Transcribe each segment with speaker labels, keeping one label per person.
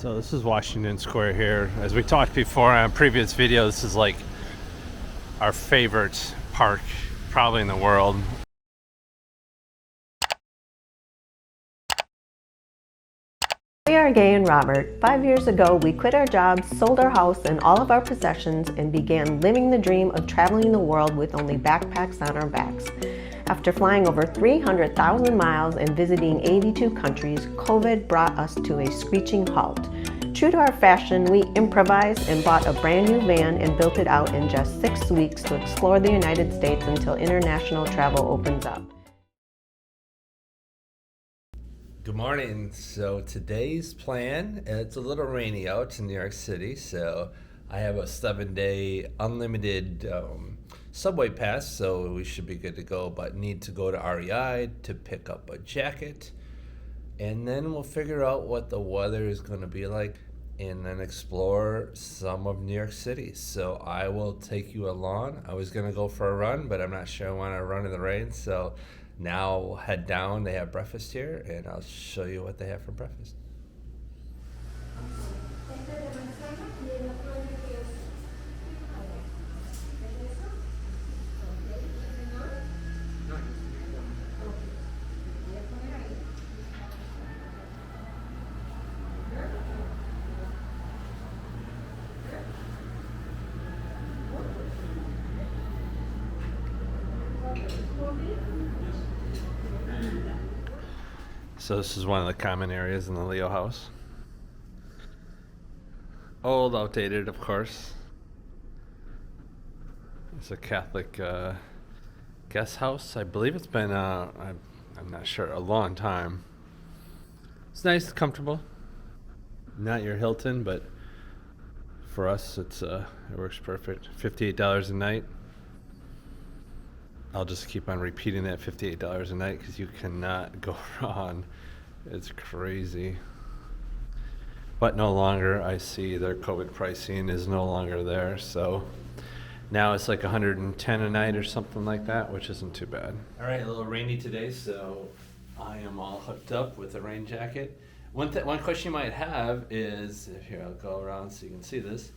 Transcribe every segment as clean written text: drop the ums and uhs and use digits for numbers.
Speaker 1: So this is Washington Square here. As we talked before on a previous video, this is like our favorite park probably in the world.
Speaker 2: We are Gay and Robert. 5 years ago, we quit our jobs, sold our house and all of our possessions, and began living the dream of traveling the world with only backpacks on our backs. After flying over 300,000 miles and visiting 82 countries, COVID brought us to a screeching halt. True to our fashion, we improvised and bought a brand new van and built it out in just 6 weeks to explore the United States until international travel opens up.
Speaker 3: Good morning. So today's plan, it's a little rainy out in New York City, so I have a 7-day unlimited subway pass, so we should be good to go, but need to go to REI to pick up a jacket, and then we'll figure out what the weather is going to be like and then explore some of New York City. So I will take you along. I was going to go for a run, but I'm not sure I want to run in the rain, so now we'll head down. They have breakfast here, and I'll show you what they have for breakfast.
Speaker 1: So this is one of the common areas in the Leo house. Old, outdated, of course. It's a Catholic guest house. I believe it's been, I'm not sure, a long time. It's nice, comfortable. Not your Hilton, but for us, it works perfect. $58 a night. I'll just keep on repeating that $58 a night because you cannot go wrong. It's crazy. But no longer, I see their COVID pricing is no longer there. So now it's like $110 a night or something like that, which isn't too bad. All right, a little rainy today, so I am all hooked up with a rain jacket. One question you might have is, here, I'll go around so you can see this.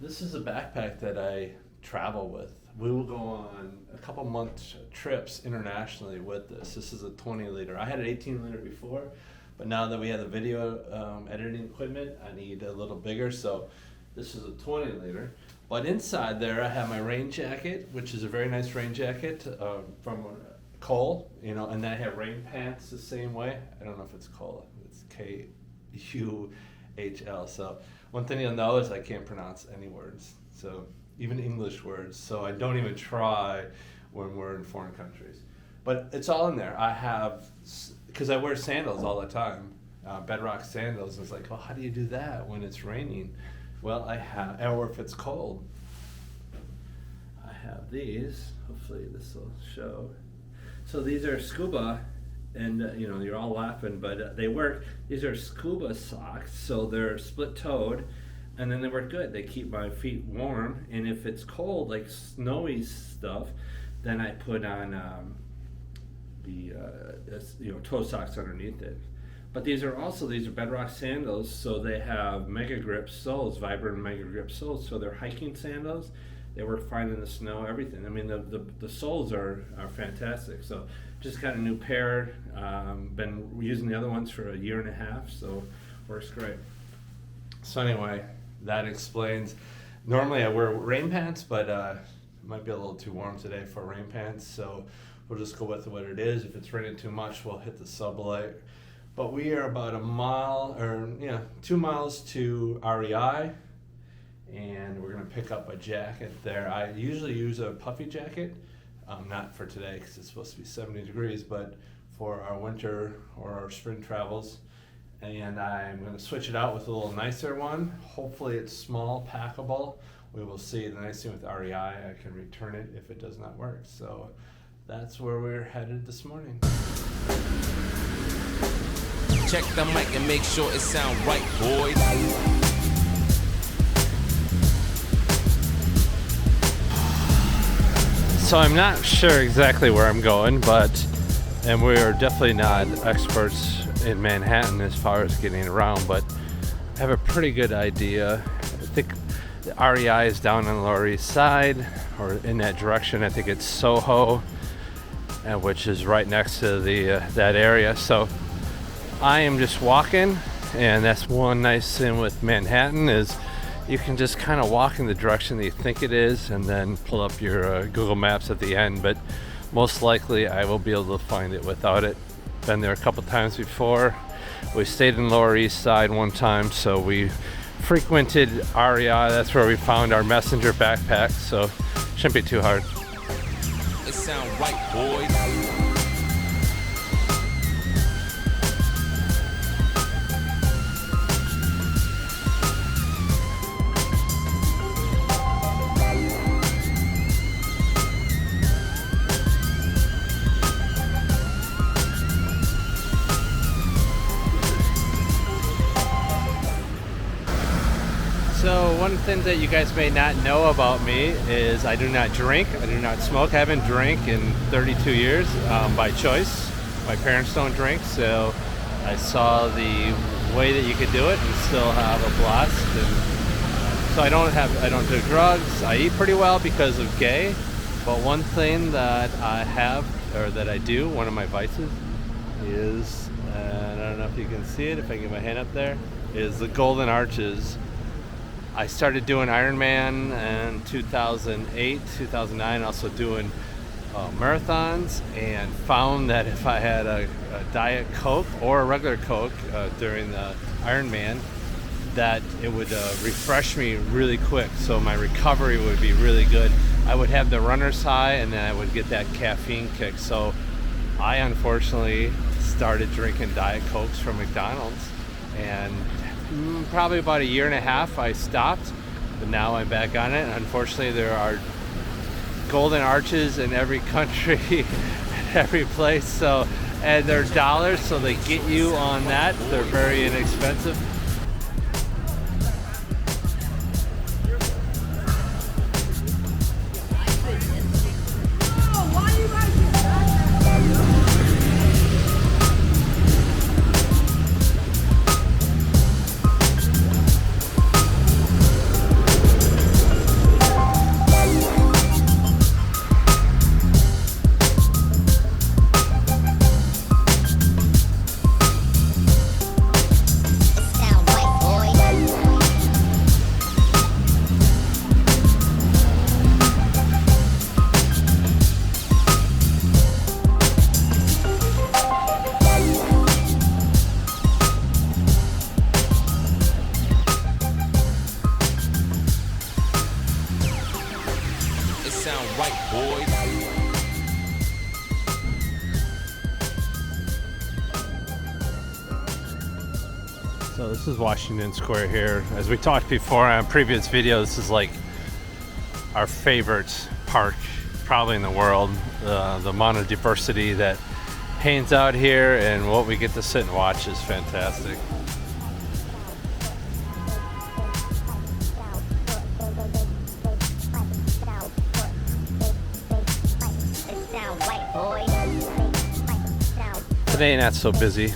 Speaker 1: This is a backpack that I travel with. We will go on a couple month trips internationally with this. This is a 20 liter. I had an 18 liter before, but now that we have the video editing equipment, I need a little bigger. So this is a 20 liter. But inside there, I have my rain jacket, which is a very nice rain jacket from Cole, and then I have rain pants the same way. I don't know if it's Cole. It's Kuhl. So one thing you'll know is I can't pronounce any words. So even English words, so I don't even try when we're in foreign countries. But it's all in there. I have, because I wear sandals all the time, bedrock sandals. It's like, well, how do you do that when it's raining? Well, I have, or if it's cold. I have these. Hopefully this will show. So these are scuba, and you're all laughing, but they work. These are scuba socks, so they're split-toed. And then they work good. They keep my feet warm, and if it's cold, like snowy stuff, then I put on toe socks underneath it. But these are bedrock sandals, so they have mega grip soles, vibrant mega grip soles. So they're hiking sandals. They work fine in the snow, everything. I mean, the soles are fantastic. So just got a new pair. Been using the other ones for a year and a half, so works great. So anyway, that explains. Normally I wear rain pants, but it might be a little too warm today for rain pants, so we'll just go with what it is. If it's raining too much, we'll hit the subway. But we are about 2 miles to REI, and we're gonna pick up a jacket there. I usually use a puffy jacket, not for today because it's supposed to be 70 degrees, but for our winter or our spring travels. And I'm going to switch it out with a little nicer one. Hopefully it's small, packable. We will see. The nice thing with REI, I can return it if it does not work. So that's where we're headed this morning.
Speaker 4: Check the mic and make sure it sound right, boys.
Speaker 1: So I'm not sure exactly where I'm going, and we are definitely not experts in Manhattan as far as getting around, but I have a pretty good idea. I think the REI is down on the Lower East Side, or in that direction. I think it's Soho, which is right next to the that area. So I am just walking, and that's one nice thing with Manhattan is you can just kind of walk in the direction that you think it is, and then pull up your Google Maps at the end. But most likely I will be able to find it without it. Been there a couple times before. We stayed in Lower East Side one time, so we frequented REI. That's where we found our messenger backpack, so shouldn't be too hard.
Speaker 4: It sound right, boys.
Speaker 1: So one thing that you guys may not know about me is I do not drink, I do not smoke. I haven't drank in 32 years by choice. My parents don't drink, so I saw the way that you could do it and still have a blast. And so I don't do drugs. I eat pretty well because of gay. But one thing that I have, or that I do, one of my vices is, and I don't know if you can see it, if I get my hand up there, is the golden arches. I started doing Ironman in 2008, 2009, also doing marathons, and found that if I had a Diet Coke or a regular Coke during the Ironman, that it would refresh me really quick, so my recovery would be really good. I would have the runner's high, and then I would get that caffeine kick. So I unfortunately started drinking Diet Cokes from McDonald's, and probably about a year and a half I stopped, but now I'm back on it. Unfortunately, there are golden arches in every country, every place, so, and they're dollars, so they get you on that. They're very inexpensive. So this is Washington Square here. As we talked before on previous videos, this is like our favorite park probably in the world. The amount of diversity that hangs out here and what we get to sit and watch is fantastic. Today not so busy.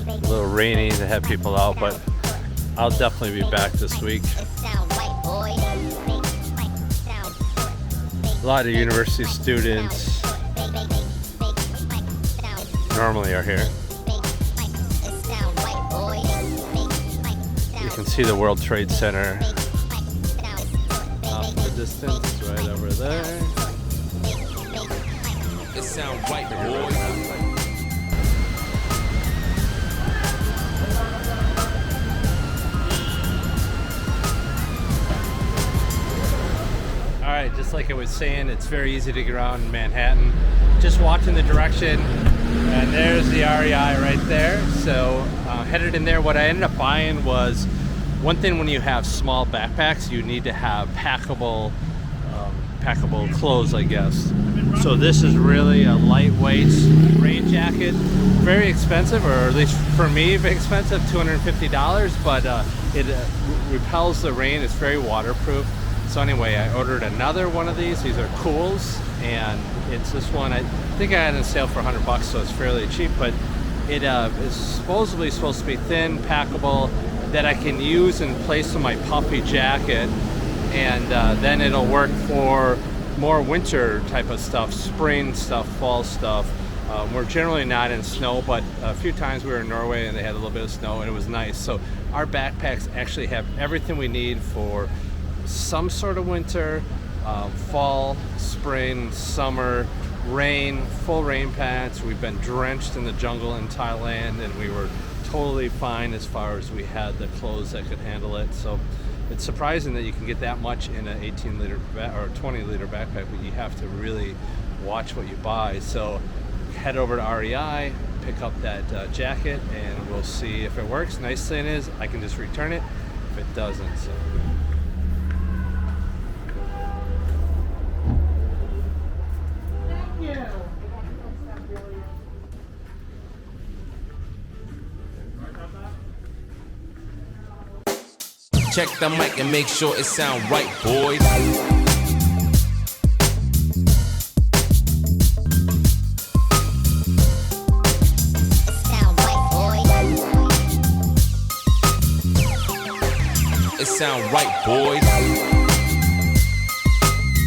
Speaker 1: A little rainy to have people out, but I'll definitely be back this week. A lot of university students normally are here. You can see the World Trade Center off in the distance, right over there.
Speaker 4: It sound right, boys.
Speaker 1: Alright, just like I was saying, it's very easy to get around in Manhattan. Just walked in the direction, and there's the REI right there. So headed in there. What I ended up buying was, one thing when you have small backpacks, you need to have packable clothes, I guess. So this is really a lightweight rain jacket. Very expensive, or at least for me, very expensive, $250, but it repels the rain. It's very waterproof. So anyway, I ordered another one of these. These are Cools, and It's this one. I think I had it on sale for $100, so it's fairly cheap. But it is supposedly supposed to be thin, packable, that I can use in place of my puffy jacket, and then it'll work for more winter type of stuff, spring stuff, fall stuff. We're generally not in snow, but a few times we were in Norway and they had a little bit of snow and it was nice. So our backpacks actually have everything we need for some sort of winter, fall, spring, summer, rain, full rain pants. We've been drenched in the jungle in Thailand and we were totally fine as far as we had the clothes that could handle it. So it's surprising that you can get that much in an 18-liter or 20-liter backpack, but you have to really watch what you buy. So head over to REI, pick up that jacket, and we'll see if it works. Nice thing is I can just return it if it doesn't. So.
Speaker 4: Check the mic and make sure it sound right, boys. It sound right, boys.